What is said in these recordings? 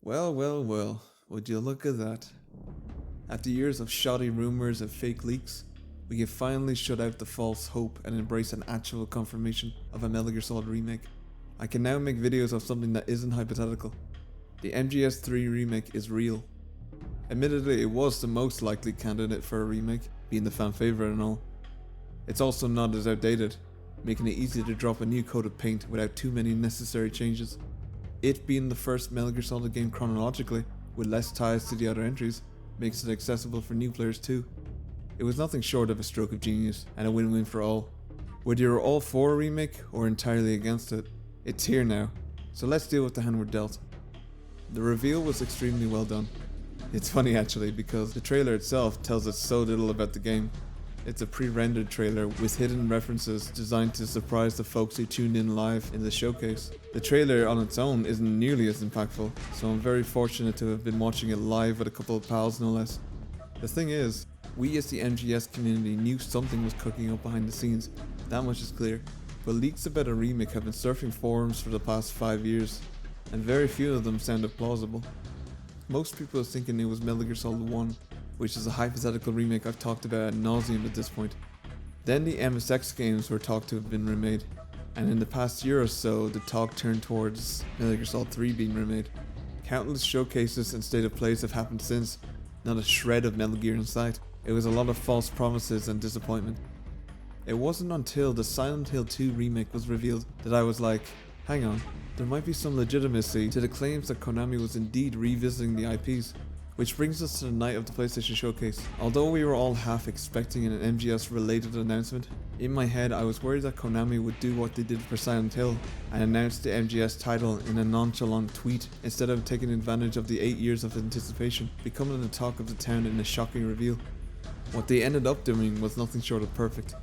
Well, would you look at that? After years of shoddy rumours and fake leaks, we can finally shut out the false hope and embrace an actual confirmation of a Metal Gear Solid remake. I can now make videos of something that isn't hypothetical. The MGS3 remake is real. Admittedly, it was the most likely candidate for a remake, being the fan favourite and all. It's also not as outdated, making it easy to drop a new coat of paint without too many necessary changes. It being the first Metal Gear Solid game chronologically, with less ties to the other entries, makes it accessible for new players too. It was nothing short of a stroke of genius, and a win-win for all. Whether you're all for a remake or entirely against it, it's here now, so let's deal with the hand we're dealt. The reveal was extremely well done. It's funny actually, because the trailer itself tells us so little about the game. It's a pre-rendered trailer with hidden references designed to surprise the folks who tuned in live in the showcase. The trailer on its own isn't nearly as impactful, so I'm very fortunate to have been watching it live with a couple of pals no less. The thing is, we as the MGS community knew something was cooking up behind the scenes, that much is clear, but leaks about a remake have been surfing forums for the past 5 years, and very few of them sounded plausible. Most people are thinking it was Metal Gear Solid 1, which is a hypothetical remake I've talked about ad nauseum at this point. Then the MSX games were talked to have been remade, and in the past year or so the talk turned towards Metal Gear Solid 3 being remade. Countless showcases and state of plays have happened since, not a shred of Metal Gear in sight. It was a lot of false promises and disappointment. It wasn't until the Silent Hill 2 remake was revealed that I was like, hang on, there might be some legitimacy to the claims that Konami was indeed revisiting the IPs. Which brings us to the night of the PlayStation Showcase. Although we were all half expecting an MGS related announcement, in my head I was worried that Konami would do what they did for Silent Hill and announce the MGS title in a nonchalant tweet instead of taking advantage of the 8 years of anticipation, becoming the talk of the town in a shocking reveal. What they ended up doing was nothing short of perfect.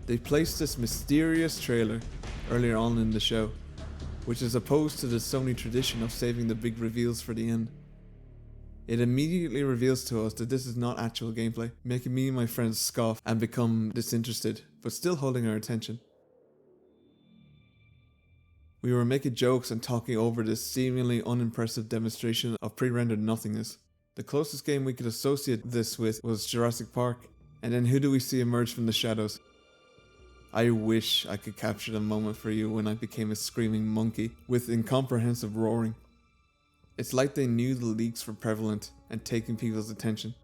They placed this mysterious trailer earlier on in the show, which is opposed to the Sony tradition of saving the big reveals for the end. It immediately reveals to us that this is not actual gameplay, making me and my friends scoff and become disinterested, but still holding our attention. We were making jokes and talking over this seemingly unimpressive demonstration of pre-rendered nothingness. The closest game we could associate this with was Jurassic Park, and then who do we see emerge from the shadows? I wish I could capture the moment for you when I became a screaming monkey with incomprehensive roaring. It's like they knew the leaks were prevalent and taking people's attention.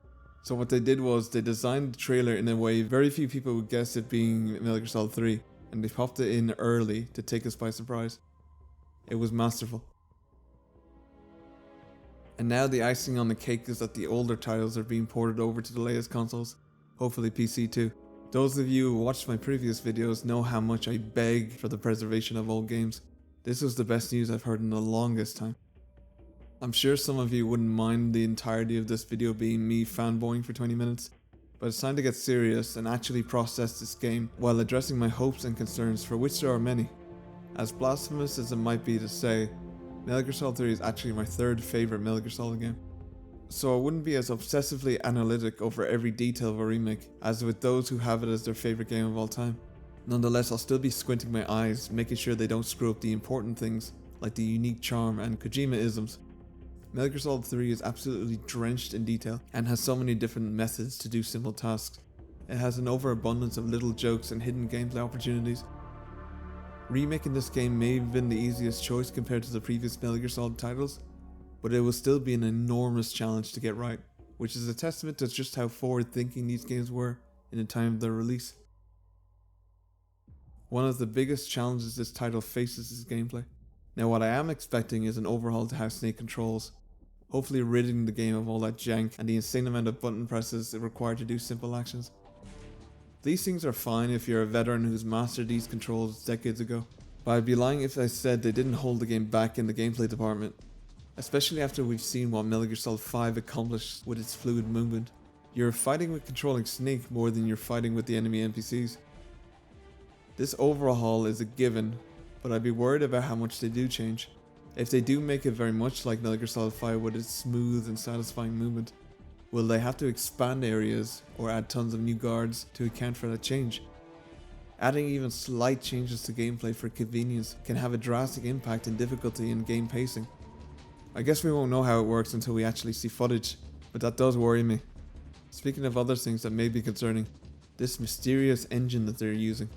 So what they did was they designed the trailer in a way very few people would guess it being Metal Gear Solid 3, and they popped it in early to take us by surprise. It was masterful. And now the icing on the cake is that the older titles are being ported over to the latest consoles, hopefully PC too. Those of you who watched my previous videos know how much I beg for the preservation of old games. This was the best news I've heard in the longest time. I'm sure some of you wouldn't mind the entirety of this video being me fanboying for 20 minutes, but it's time to get serious and actually process this game while addressing my hopes and concerns, for which there are many. As blasphemous as it might be to say, Metal Gear Solid 3 is actually my third favourite Metal Gear Solid game. So I wouldn't be as obsessively analytic over every detail of a remake as with those who have it as their favourite game of all time. Nonetheless, I'll still be squinting my eyes, making sure they don't screw up the important things like the unique charm and kojima-isms. Metal Gear Solid 3 is absolutely drenched in detail and has so many different methods to do simple tasks. It has an overabundance of little jokes and hidden gameplay opportunities. Remaking this game may have been the easiest choice compared to the previous Metal Gear Solid titles, but it will still be an enormous challenge to get right, which is a testament to just how forward-thinking these games were in the time of their release. One of the biggest challenges this title faces is gameplay. Now what I am expecting is an overhaul to how Snake controls, hopefully ridding the game of all that jank and the insane amount of button presses required to do simple actions. These things are fine if you're a veteran who's mastered these controls decades ago, but I'd be lying if I said they didn't hold the game back in the gameplay department, especially after we've seen what Metal Gear Solid 5 accomplished with its fluid movement. You're fighting with controlling Snake more than you're fighting with the enemy NPCs. This overhaul is a given, but I'd be worried about how much they do change. If they do make it very much like Metal Gear Solid 5 with its smooth and satisfying movement, will they have to expand areas or add tons of new guards to account for that change? Adding even slight changes to gameplay for convenience can have a drastic impact in difficulty and game pacing. I guess we won't know how it works until we actually see footage, but that does worry me. Speaking of other things that may be concerning, this mysterious engine that they're using.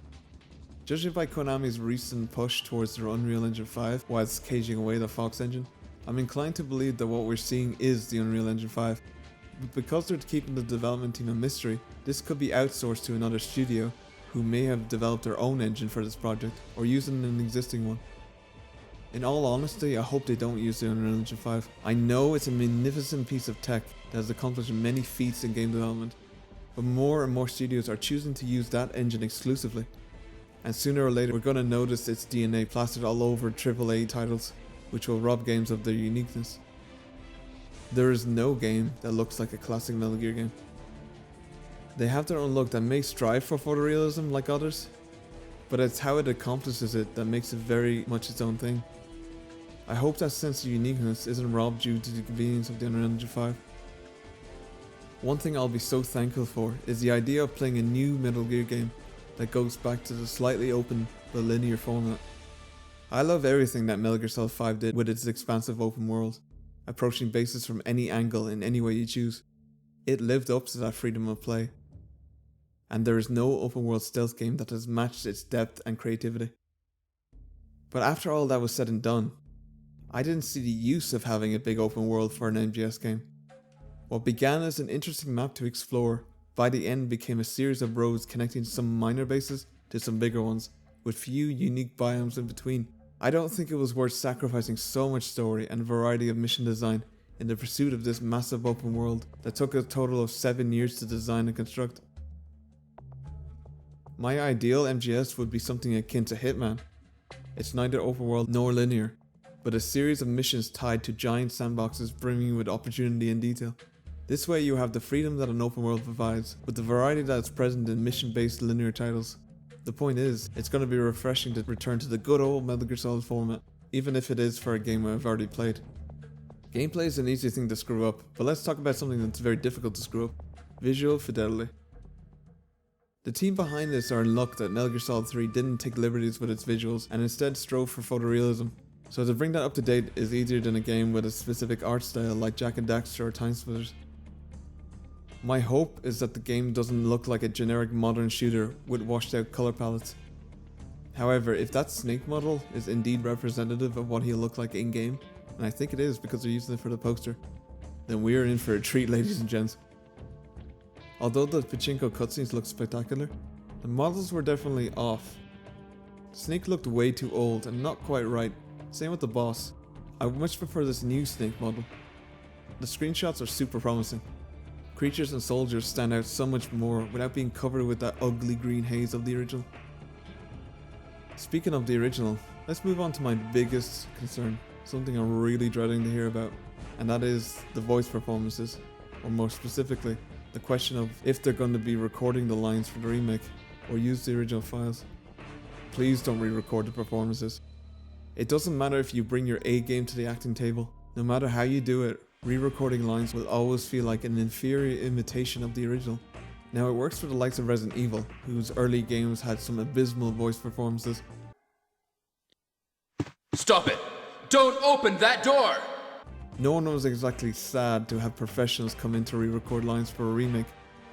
Judging by Konami's recent push towards their Unreal Engine 5 whilst caging away the Fox engine, I'm inclined to believe that what we're seeing is the Unreal Engine 5. But because they're keeping the development team a mystery, this could be outsourced to another studio who may have developed their own engine for this project or using an existing one. In all honesty, I hope they don't use the Unreal Engine 5. I know it's a magnificent piece of tech that has accomplished many feats in game development, but more and more studios are choosing to use that engine exclusively. And sooner or later we're going to notice its DNA plastered all over AAA titles, which will rob games of their uniqueness. There is no game that looks like a classic Metal Gear game. They have their own look that may strive for photorealism like others, but it's how it accomplishes it that makes it very much its own thing. I hope that sense of uniqueness isn't robbed due to the convenience of the Unreal Engine 5. One thing I'll be so thankful for is the idea of playing a new Metal Gear game that goes back to the slightly open but linear format. I love everything that Metal Gear Solid 5 did with its expansive open world, approaching bases from any angle in any way you choose. It lived up to that freedom of play, and there is no open world stealth game that has matched its depth and creativity. But after all that was said and done, I didn't see the use of having a big open world for an MGS game. What began as an interesting map to explore, by the end became a series of roads connecting some minor bases to some bigger ones, with few unique biomes in between. I don't think it was worth sacrificing so much story and variety of mission design in the pursuit of this massive open world that took a total of 7 years to design and construct. My ideal MGS would be something akin to Hitman. It's neither open world nor linear, but a series of missions tied to giant sandboxes brimming with opportunity and detail. This way you have the freedom that an open world provides, with the variety that is present in mission-based linear titles. The point is, it's going to be refreshing to return to the good old Metal Gear Solid format, even if it is for a game I've already played. Gameplay is an easy thing to screw up, but let's talk about something that's very difficult to screw up: visual fidelity. The team behind this are in luck that Metal Gear Solid 3 didn't take liberties with its visuals and instead strove for photorealism. So to bring that up to date is easier than a game with a specific art style like Jak and Daxter or Timesplitters. My hope is that the game doesn't look like a generic modern shooter with washed out color palettes. However, if that Snake model is indeed representative of what he'll look like in game, and I think it is because they're using it for the poster, then we're in for a treat, ladies and gents. Although the pachinko cutscenes look spectacular, the models were definitely off. Snake looked way too old and not quite right, same with the boss. I much prefer this new Snake model. The screenshots are super promising. Creatures and soldiers stand out so much more without being covered with that ugly green haze of the original. Speaking of the original, let's move on to my biggest concern, something I'm really dreading to hear about, and that is the voice performances, or more specifically, the question of if they're going to be recording the lines for the remake or use the original files. Please don't re-record the performances. It doesn't matter if you bring your A game to the acting table, no matter how you do it, re-recording lines will always feel like an inferior imitation of the original. Now it works for the likes of Resident Evil, whose early games had some abysmal voice performances. Stop it! Don't open that door! No one was exactly sad to have professionals come in to re-record lines for a remake,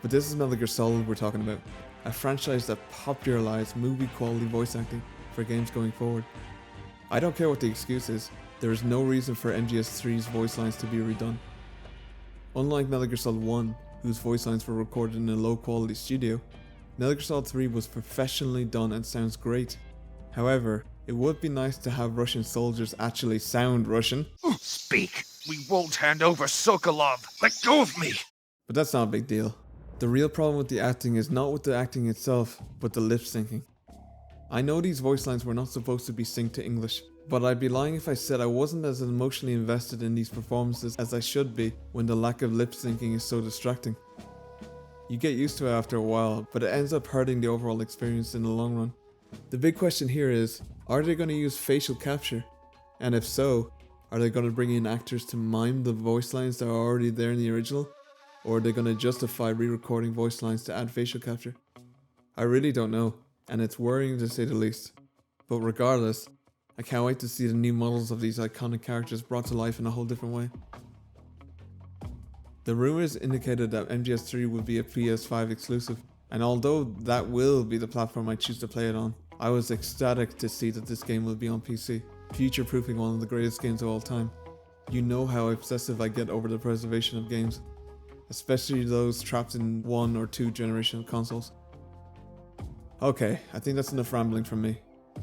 but this is Metal Gear Solid we're talking about, a franchise that popularized movie quality voice acting for games going forward. I don't care what the excuse is, there is no reason for MGS3's voice lines to be redone. Unlike Metal Gear Solid 1, whose voice lines were recorded in a low quality studio, Metal Gear Solid 3 was professionally done and sounds great. However, it would be nice to have Russian soldiers actually sound Russian. Speak! We won't hand over Sokolov! Let go of me! But that's not a big deal. The real problem with the acting is not with the acting itself, but the lip syncing. I know these voice lines were not supposed to be synced to English, but I'd be lying if I said I wasn't as emotionally invested in these performances as I should be when the lack of lip syncing is so distracting. You get used to it after a while, but it ends up hurting the overall experience in the long run. The big question here is, are they going to use facial capture? And if so, are they going to bring in actors to mime the voice lines that are already there in the original? Or are they going to justify re-recording voice lines to add facial capture? I really don't know, and it's worrying to say the least. But regardless, I can't wait to see the new models of these iconic characters brought to life in a whole different way. The rumors indicated that MGS3 would be a PS5 exclusive, and although that will be the platform I choose to play it on, I was ecstatic to see that this game will be on PC, future-proofing one of the greatest games of all time. You know how obsessive I get over the preservation of games, especially those trapped in 1 or 2 generation of consoles. Okay, I think that's enough rambling from me.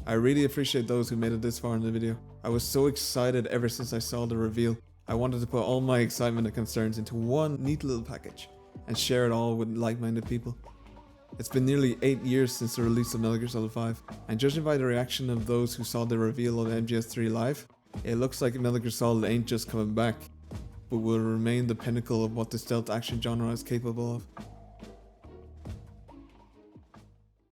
I really appreciate those who made it this far in the video. I was so excited ever since I saw the reveal. I wanted to put all my excitement and concerns into one neat little package and share it all with like-minded people. It's been nearly 8 years since the release of Metal Gear Solid 5, and judging by the reaction of those who saw the reveal of MGS3 live, it looks like Metal Gear Solid ain't just coming back, but will remain the pinnacle of what the stealth action genre is capable of.